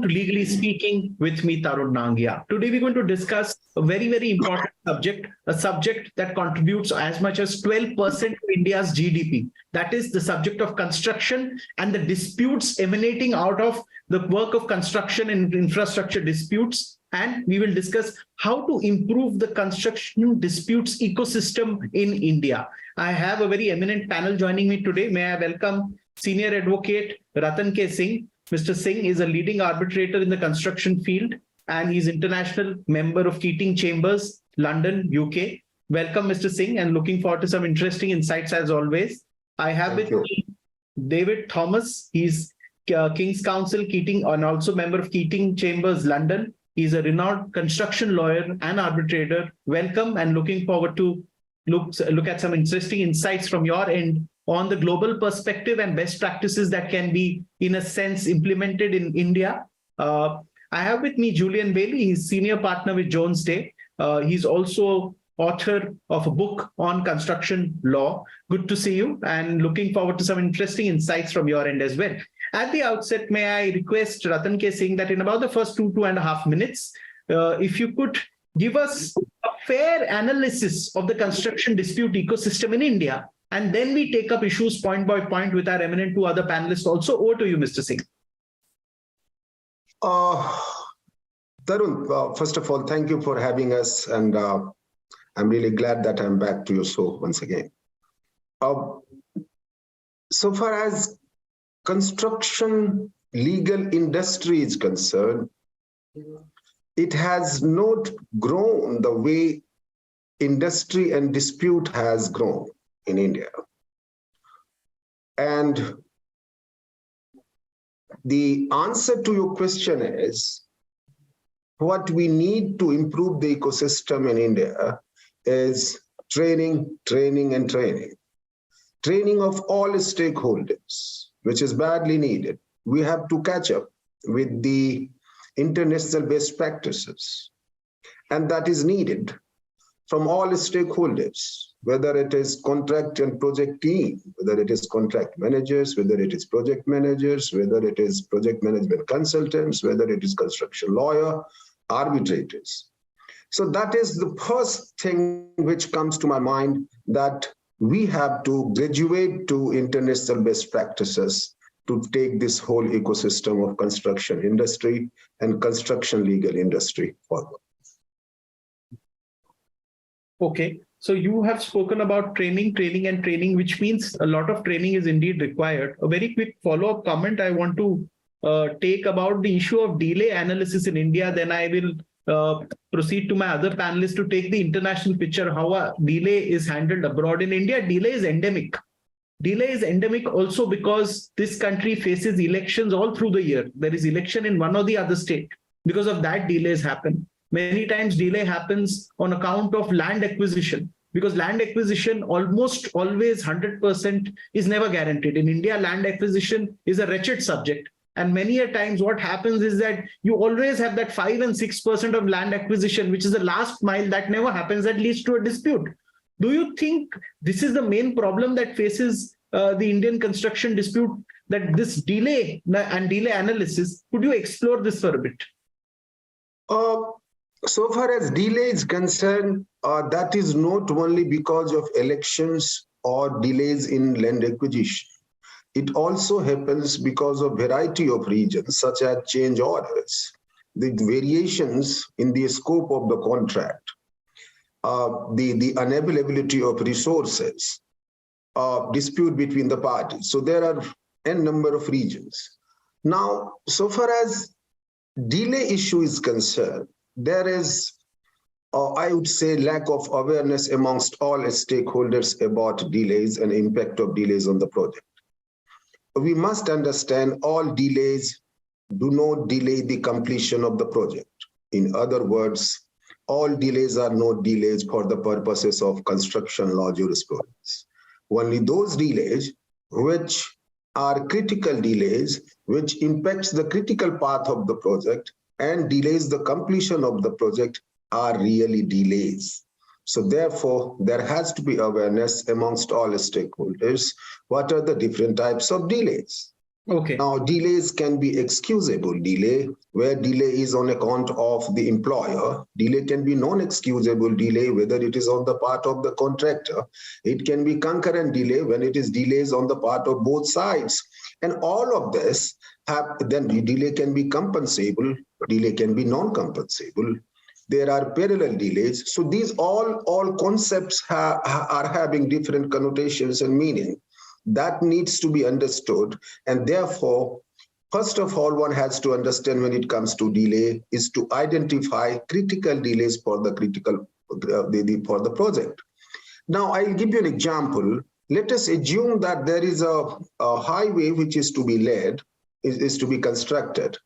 to Legally Speaking with me, Tarun Nangia. Today we're going to discuss a very, very important subject, a subject that contributes as much as 12% to India's GDP. That is the subject of construction and the disputes emanating out of the work of construction and infrastructure disputes. And we will discuss how to improve the construction disputes ecosystem in India. I have a very eminent panel joining me today. May I welcome Senior Advocate Ratan K. Singh. Mr. Singh is a leading arbitrator in the construction field, and he's international member of Keating Chambers, London, UK. Welcome, Mr. Singh, and looking forward to some interesting insights as always. I have with me David Thomas. He's King's Counsel, Keating, and also member of Keating Chambers, London. He's a renowned construction lawyer and arbitrator. Welcome, and looking forward to look at some interesting insights from your end on the global perspective and best practices that can be, in a sense, implemented in India. I have with me Julian Bailey. He's senior partner with Jones Day. He's also author of a book on construction law. Good to see you, and looking forward to some interesting insights from your end as well. At the outset, may I request Ratan K. Singh that in about the first 2.5 minutes, if you could give us a fair analysis of the construction dispute ecosystem in India, and then we take up issues point by point with our eminent two other panelists also. Over to you, Mr. Singh. Tarun, first of all, thank you for having us, and I'm really glad that I'm back to your show once again. So far as construction legal industry is concerned, it has not grown the way industry and dispute has grown in India. And the answer to your question is, what we need to improve the ecosystem in India is training, training, and training. Training of all stakeholders, which is badly needed. We have to catch up with the international best practices, and that is needed from all stakeholders, whether it is contract and project team, whether it is contract managers, whether it is project managers, whether it is project management consultants, whether it is construction lawyer, arbitrators. So that is the first thing which comes to my mind, that we have to graduate to international best practices to take this whole ecosystem of construction industry and construction legal industry forward. Okay. So you have spoken about training, which means a lot of training is indeed required. A very quick follow-up comment I want to take about the issue of delay analysis in India. Then I will proceed to my other panelists to take the international picture, how a delay is handled abroad. In India, delay is endemic. Delay is endemic also because this country faces elections all through the year. There is election in one or the other state. Because of that, delays happen. Many times delay happens on account of land acquisition, because land acquisition almost always 100% is never guaranteed. In India, land acquisition is a wretched subject. And many a times what happens is that you always have that 5 and 6% of land acquisition, which is the last mile that never happens, that leads to a dispute. Do you think this is the main problem that faces the Indian construction dispute, that this delay and delay analysis? Could you explore this for a bit? So far as delay is concerned, that is not only because of elections or delays in land acquisition. It also happens because of variety of reasons, such as change orders, the variations in the scope of the contract, the unavailability of resources, dispute between the parties. So there are n number of reasons. Now, so far as delay issue is concerned, there is, I would say, lack of awareness amongst all stakeholders about delays and impact of delays on the project. We must understand all delays do not delay the completion of the project. In other words, all delays are not delays for the purposes of construction law jurisprudence. Only those delays which are critical delays, which impacts the critical path of the project and delays the completion of the project, are really delays. So therefore, there has to be awareness amongst all stakeholders. What are the different types of delays? Okay. Now, delays can be excusable delay, where delay is on account of the employer. Delay can be non-excusable delay, whether it is on the part of the contractor. It can be concurrent delay when it is delays on the part of both sides. And all of this then the delay can be compensable, delay can be non-compensable. There are parallel delays. So these all concepts are having different connotations and meaning. That needs to be understood. And therefore, first of all, one has to understand when it comes to delay is to identify critical delays for the for the project. Now, I'll give you an example. Let us assume that there is a highway which is to be laid, is to be constructed.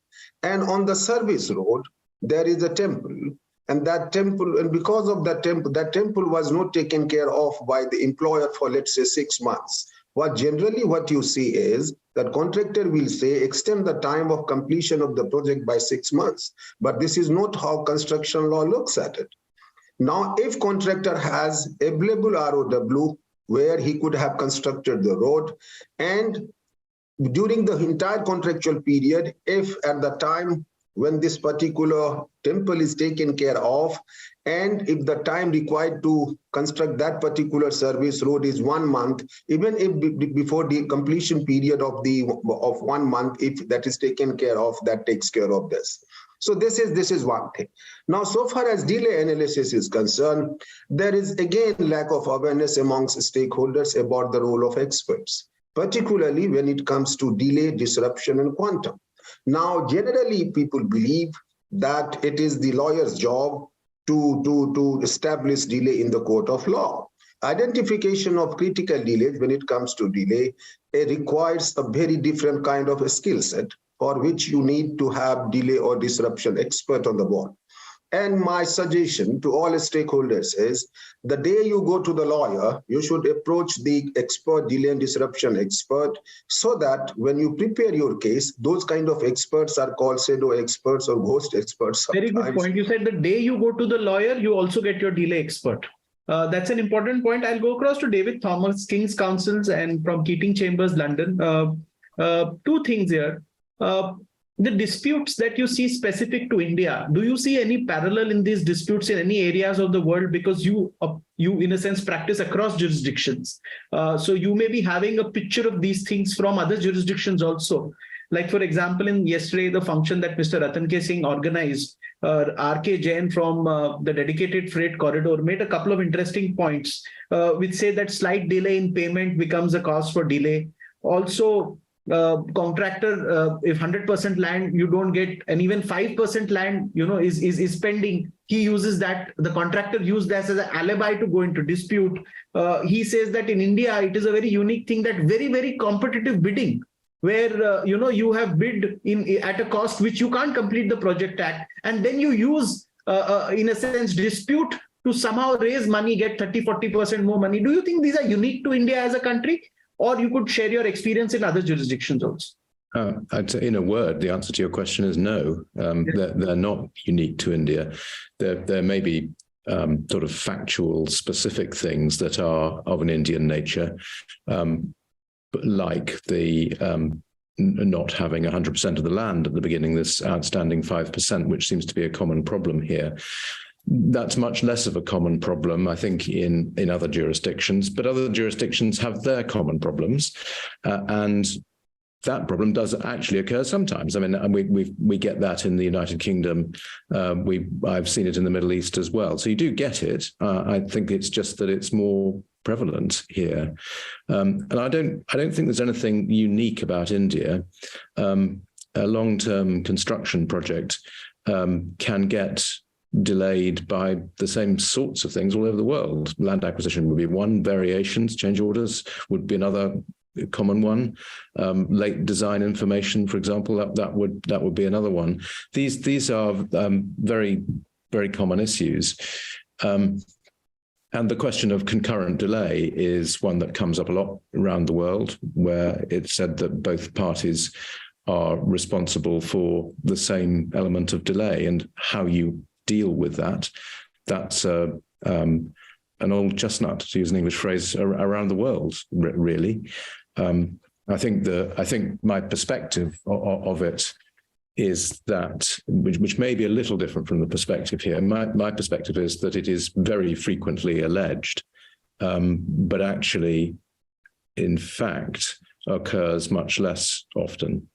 And on the service road, there is a temple. And that temple, and because of that temple was not taken care of by the employer for, let's say, 6 months. What you see is that contractor will say, extend the time of completion of the project by 6 months. But this is not how construction law looks at it. Now, if contractor has available ROW where he could have constructed the road, and during the entire contractual period, if at the time when this particular temple is taken care of, and if the time required to construct that particular service road is 1 month, even if before the completion period of 1 month, if that is taken care of, that takes care of this. So this is one thing. Now, so far as delay analysis is concerned, there is again lack of awareness amongst stakeholders about the role of experts, particularly when it comes to delay, disruption, and quantum. Now, generally, people believe that it is the lawyer's job to establish delay in the court of law. Identification of critical delays when it comes to delay, it requires a very different kind of a skill set for which you need to have delay or disruption expert on the board. And my suggestion to all stakeholders is the day you go to the lawyer, you should approach the expert, delay and disruption expert, so that when you prepare your case, those kind of experts are called shadow experts or ghost experts. Very good point. You said the day you go to the lawyer, you also get your delay expert. That's an important point. I'll go across to David Thomas, King's Counsels, and from Keating Chambers, London. Two things here. The disputes that you see specific to India, do you see any parallel in these disputes in any areas of the world? Because you in a sense practice across jurisdictions. So you may be having a picture of these things from other jurisdictions also. Like, for example, in yesterday, the function that Mr. Ratan K. Singh organized, R.K. Jain from the dedicated freight corridor made a couple of interesting points, which say that slight delay in payment becomes a cause for delay. Also, contractor, if 100% land you don't get, and even 5% land, is pending, he uses that, the contractor used that as an alibi to go into dispute. He says that in India, it is a very unique thing that very, very competitive bidding, where, you have bid at a cost which you can't complete the project at, and then you use, in a sense, dispute to somehow raise money, get 30-40% more money. Do you think these are unique to India as a country? Or you could share your experience in other jurisdictions also? I'd say, in a word, the answer to your question is no. They're not unique to India. There may be sort of factual, specific things that are of an Indian nature, like the not having 100% of the land at the beginning, this outstanding 5%, which seems to be a common problem here. That's much less of a common problem, I think, in other jurisdictions, but other jurisdictions have their common problems, and that problem does actually occur sometimes. I mean, we get that in the United Kingdom. I've seen it in the Middle East as well. So you do get it. I think it's just that it's more prevalent here, and I don't think there's anything unique about India. A long-term construction project can get delayed by the same sorts of things all over the world. Land acquisition would be one, variations, change orders would be another common one. Late design information, for example, that would be another one. These are very, very common issues. And the question of concurrent delay is one that comes up a lot around the world, where it's said that both parties are responsible for the same element of delay, and how you deal with that. That's an old chestnut, to use an English phrase, around the world, really. I think my perspective of it is that, which may be a little different from the perspective here. My perspective is that it is very frequently alleged, but actually, in fact, occurs much less often.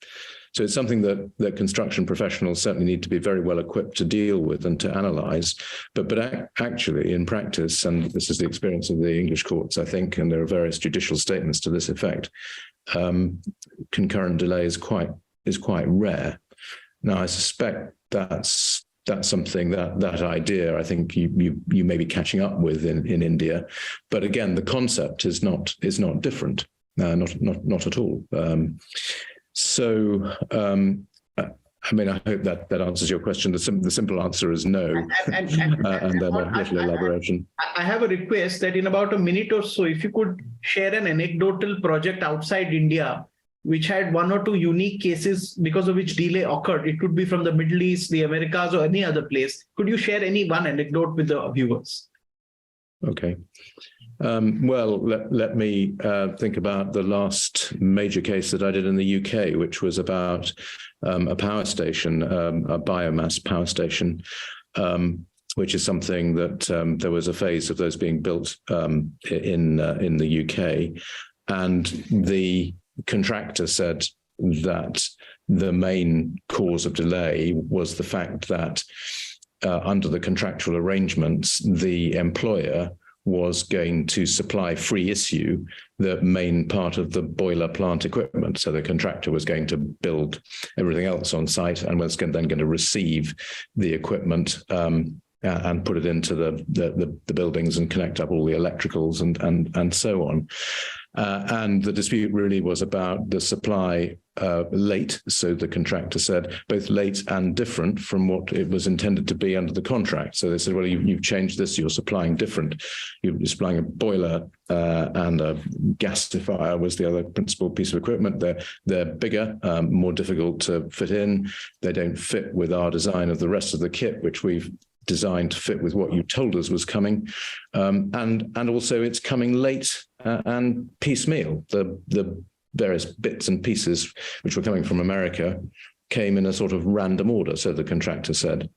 So it's something that construction professionals certainly need to be very well equipped to deal with and to analyze. But actually, in practice, and this is the experience of the English courts, I think, and there are various judicial statements to this effect, concurrent delay is quite rare. Now, I suspect that's something that idea I think you may be catching up with in India, but again, the concept is not different, not at all. I mean, I hope that answers your question. The simple answer is no, and then a little elaboration. I have a request that in about a minute or so, if you could share an anecdotal project outside India, which had one or two unique cases because of which delay occurred. It could be from the Middle East, the Americas, or any other place. Could you share any one anecdote with the viewers? Okay. Well, let me think about the last major case that I did in the UK, which was about a power station, a biomass power station, which is something that there was a phase of those being built in the UK, and the contractor said that the main cause of delay was the fact that under the contractual arrangements, the employer was going to supply free issue the main part of the boiler plant equipment. So the contractor was going to build everything else on site and was then going to receive the equipment and put it into the buildings and connect up all the electricals and so on. And the dispute really was about the supply late, so the contractor said, both late and different from what it was intended to be under the contract. So they said, well, you've changed this, you're supplying different. You're supplying a boiler and a gasifier was the other principal piece of equipment. They're bigger, more difficult to fit in. They don't fit with our design of the rest of the kit, which we've designed to fit with what you told us was coming. And also it's coming late and piecemeal. The various bits and pieces which were coming from America came in a sort of random order, so the contractor said.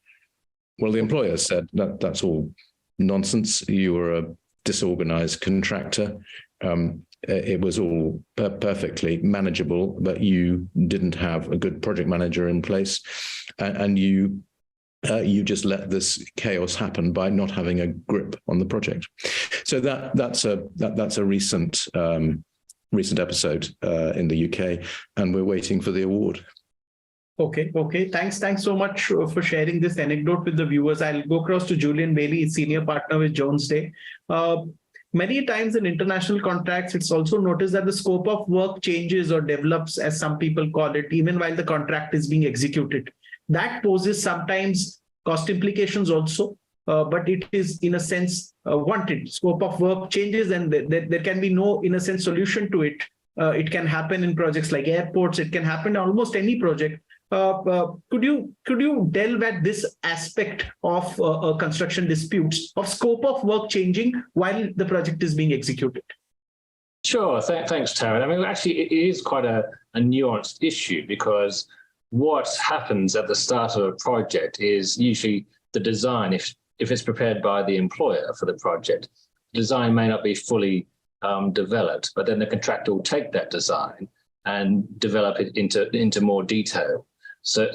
Well, the employer said that's all nonsense. You were a disorganized contractor. It was all perfectly manageable, but you didn't have a good project manager in place, and you just let this chaos happen by not having a grip on the project. So that's a recent episode in the UK, and we're waiting for the award. Okay. Thanks so much for sharing this anecdote with the viewers. I'll go across to Julian Bailey, senior partner with Jones Day. Many times in international contracts, it's also noticed that the scope of work changes or develops, as some people call it, even while the contract is being executed. That poses sometimes cost implications also, but it is in a sense wanted. Scope of work changes and there can be no, in a sense, solution to it. It can happen in projects like airports. It can happen in almost any project. Could you delve at this aspect of construction disputes, of scope of work changing while the project is being executed? Sure. Thanks, Taryn. I mean, actually, it is quite a nuanced issue, because what happens at the start of a project is usually the design, if it's prepared by the employer for the project, the design may not be fully developed, but then the contractor will take that design and develop it into more detail. So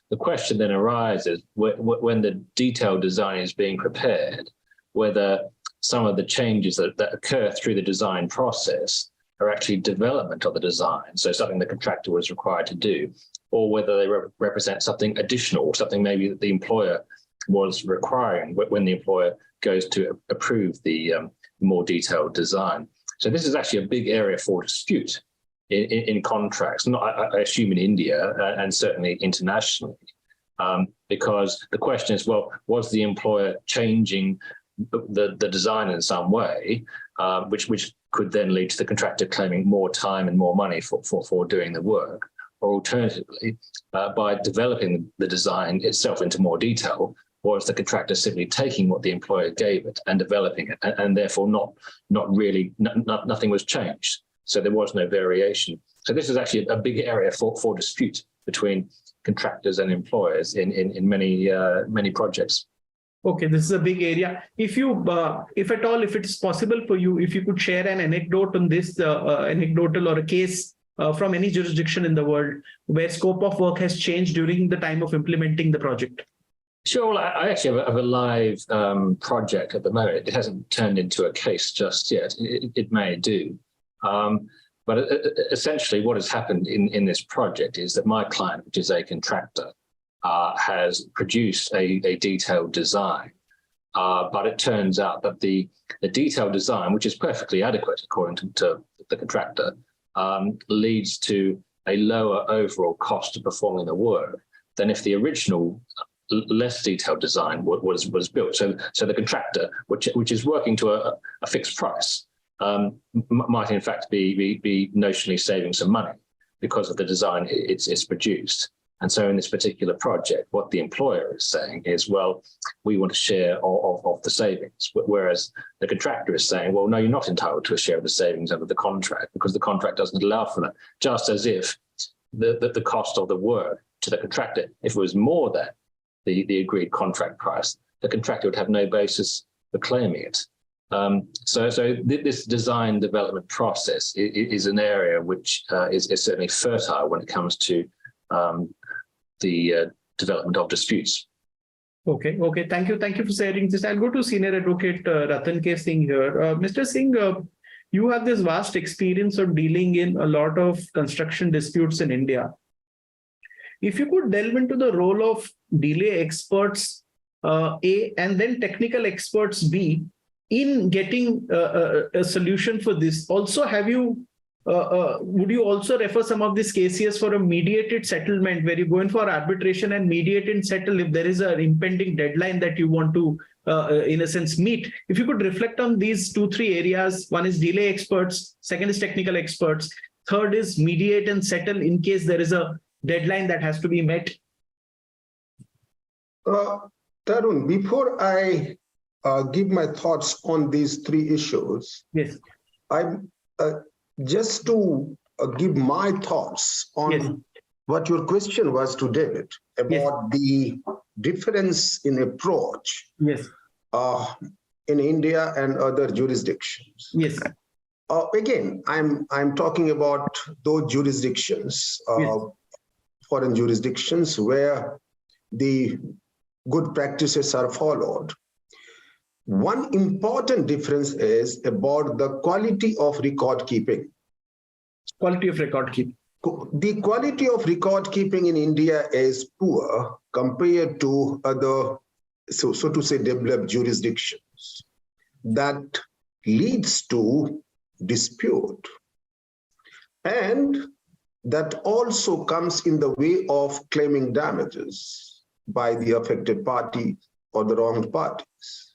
the question then arises, when the detailed design is being prepared, whether some of the changes that occur through the design process are actually development of the design, so something the contractor was required to do, or whether they represent something additional, something maybe that the employer was requiring when the employer goes to approve the more detailed design. So this is actually a big area for dispute in contracts, I assume in India and certainly internationally, because the question is, well, was the employer changing the design in some way, which could then lead to the contractor claiming more time and more money for doing the work, or alternatively, by developing the design itself into more detail, was the contractor simply taking what the employer gave it and developing it, and therefore nothing was changed. So there was no variation. So this is actually a big area for dispute between contractors and employers in many projects. Okay, this is a big area. If you, if at all, if it's possible for you, if you could share an anecdote on this, anecdotal or a case from any jurisdiction in the world where scope of work has changed during the time of implementing the project. Sure. Well, I actually have a live project at the moment. It hasn't turned into a case just yet. It may do. But essentially what has happened in this project is that my client, which is a contractor, has produced a detailed design. But it turns out that the detailed design, which is perfectly adequate according to the contractor, leads to a lower overall cost of performing the work than if the original less detailed design was built. So the contractor, which is working to a fixed price, might in fact be notionally saving some money because of the design it's produced. And so in this particular project, what the employer is saying is, well, we want a share of the savings, whereas the contractor is saying, well, no, you're not entitled to a share of the savings under the contract because the contract doesn't allow for that, just as if the cost of the work to the contractor, if it was more than the agreed contract price, the contractor would have no basis for claiming it. So this design development process is an area which is certainly fertile when it comes to the development of disputes. Okay. Thank you for sharing this. I'll go to Senior Advocate Ratan K. Singh here. Mr. Singh, you have this vast experience of dealing in a lot of construction disputes in India. If you could delve into the role of delay experts A and then technical experts B in getting a solution for this. Also, have you would you also refer some of these cases for a mediated settlement where you go in for arbitration and mediate and settle if there is an impending deadline that you want to, in a sense, meet? If you could reflect on these 2-3 areas, one is delay experts, second is technical experts, third is mediate and settle in case there is a deadline that has to be met. Tarun, before I give my thoughts on these 3 issues, yes, I'm just to give my thoughts on yes, what your question was to David about the difference in approach yes, in India and other jurisdictions. yes. Again, I'm talking about those jurisdictions, Yes. foreign jurisdictions where the good practices are followed. One important difference is about the quality of record keeping. Quality of record keeping. The quality of record keeping in India is poor compared to other, so to say, developed jurisdictions. That leads to dispute. And that also comes in the way of claiming damages by the affected party or the wronged parties.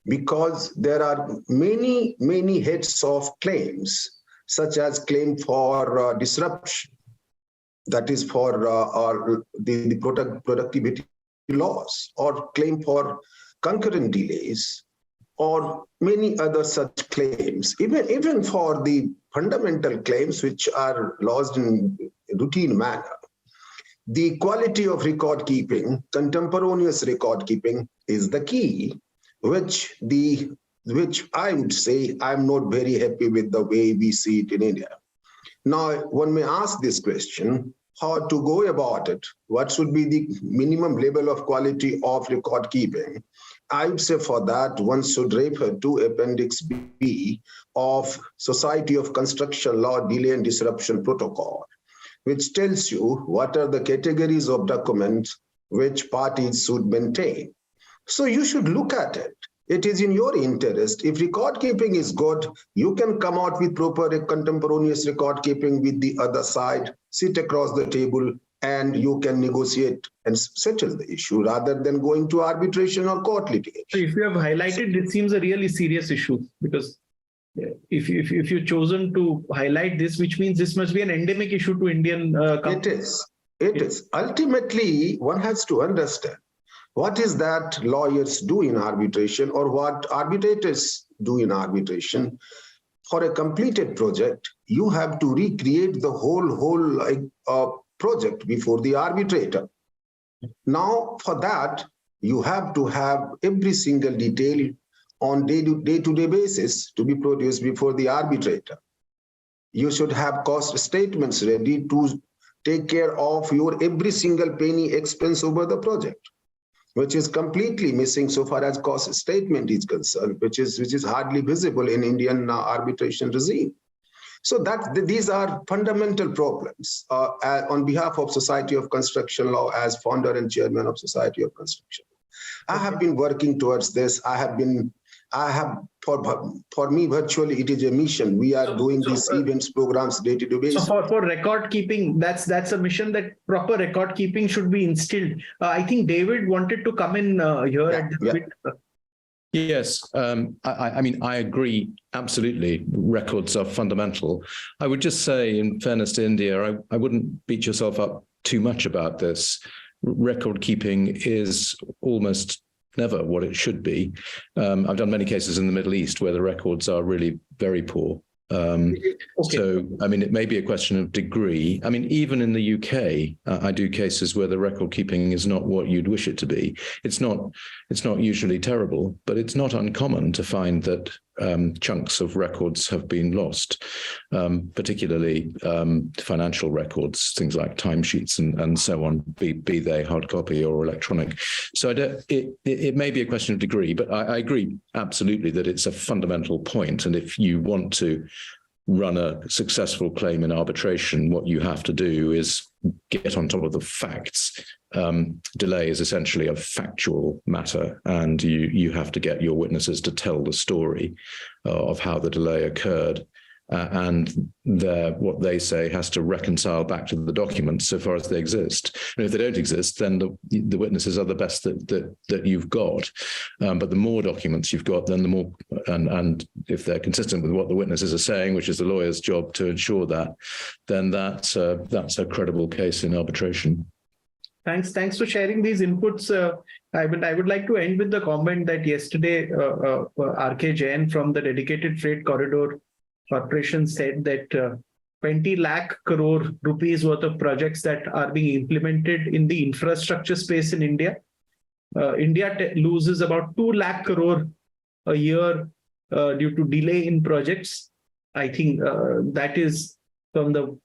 Because there are many heads of claims, such as claim for disruption, that is for the productivity loss, or claim for concurrent delays, or many other such claims, even for the fundamental claims which are lodged in routine manner. The quality of record keeping, contemporaneous record keeping, is the key, which I would say I'm not very happy with the way we see it in India. Now, one may ask this question, how to go about it? What should be the minimum level of quality of record keeping? I would say for that, one should refer to Appendix B of Society of Construction Law Delay and Disruption Protocol, which tells you what are the categories of documents which parties should maintain. So you should look at it. It is in your interest. If record keeping is good, you can come out with proper contemporaneous record keeping with the other side, sit across the table, and you can negotiate and settle the issue rather than going to arbitration or court litigation. So if you have highlighted, it seems a really serious issue, because if you've chosen to highlight this, which means this must be an endemic issue to Indian companies. It is. Ultimately, one has to understand what is that lawyers do in arbitration or what arbitrators do in arbitration. For a completed project, you have to recreate the whole project before the arbitrator. Now, for that, you have to have every single detail on day-to-day basis to be produced before the arbitrator. You should have cost statements ready to take care of your every single penny expense over the project, which is completely missing so far as cost statement is concerned, which is hardly visible in Indian arbitration regime. So these are fundamental problems on behalf of Society of Construction Law as founder and chairman of Society of Construction. I have been working towards this. For me, virtually, it is a mission. We are doing these events, programs, day-to-day basis. So for record keeping, that's a mission that proper record keeping should be instilled. I think David wanted to come in here at this bit. Yes, I mean, I agree absolutely. Records are fundamental. I would just say, in fairness to India, I wouldn't beat yourself up too much about this. Record keeping is almost never what it should be. I've done many cases in the Middle East where the records are really very poor. So, I mean, it may be a question of degree. I mean, even in the UK, I do cases where the record keeping is not what you'd wish it to be. It's not usually terrible, but it's not uncommon to find that chunks of records have been lost, particularly financial records, things like timesheets and so on, be they hard copy or electronic. So it may be a question of degree, but I agree absolutely that it's a fundamental point. And if you want to run a successful claim in arbitration, what you have to do is get on top of the facts. Delay is essentially a factual matter, and you have to get your witnesses to tell the story of how the delay occurred. And what they say has to reconcile back to the documents so far as they exist. And if they don't exist, then the witnesses are the best that you've got. But the more documents you've got, then the more, and if they're consistent with what the witnesses are saying, which is the lawyer's job to ensure that, then that's a credible case in arbitration. Thanks for sharing these inputs. I would like to end with the comment that yesterday R.K. Jain from the Dedicated Freight Corridor Corporation said that 20 lakh crore rupees worth of projects that are being implemented in the infrastructure space in India. India loses about 2 lakh crore a year due to delay in projects. I think that is, from the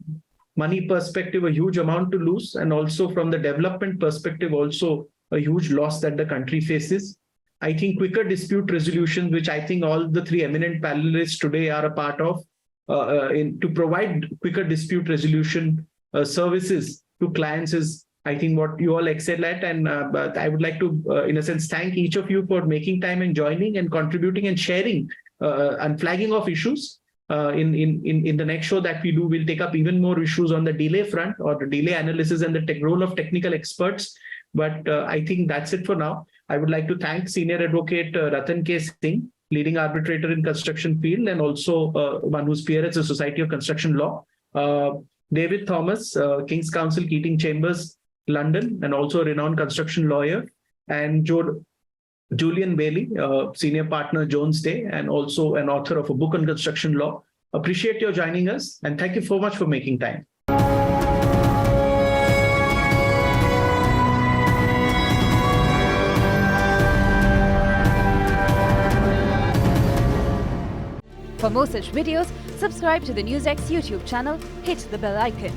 money perspective, a huge amount to lose, and also from the development perspective, also a huge loss that the country faces. I think quicker dispute resolution, which I think all the three eminent panelists today are a part of, to provide quicker dispute resolution services to clients is, I think, what you all excel at. And but I would like to, in a sense, thank each of you for making time and joining and contributing and sharing and flagging of issues. In the next show that we do, we'll take up even more issues on the delay front, or the delay analysis and the role of technical experts. But I think that's it for now. I would like to thank Senior Advocate Ratan K. Singh, leading arbitrator in construction field, and also one who's peer at the Society of Construction Law. David Thomas, King's Counsel, Keating Chambers, London, and also a renowned construction lawyer. And Julian Bailey, Senior Partner, Jones Day, and also an author of a book on construction law. Appreciate your joining us, and thank you so much for making time. For more such videos, subscribe to the NewsX YouTube channel, hit the bell icon.